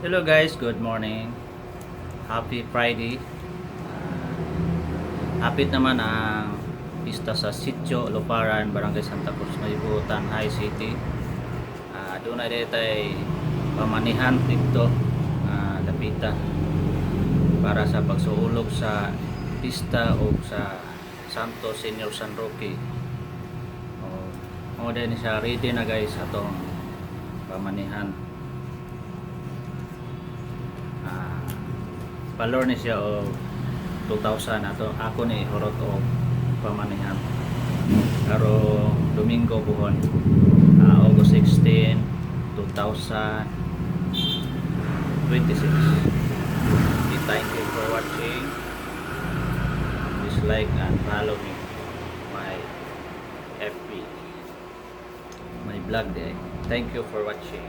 Hello guys, good morning. Happy Friday. Hapit naman ang pista sa Sitio Luparan, Barangay Santa Cruz, Maybutan, High City. Doon na dito ay pamanihan dito, lapita para sa pagsuulog sa pista o sa Santo Senior San Roque. O din siya ready na guys atong pamanihan. Valor ni siya o 2,000 ato ako ni horot o pamanihan pero Domingo buhon, August 16 2026. Thank you for watching. Please like and follow me my FB, my blog there. Thank you for watching.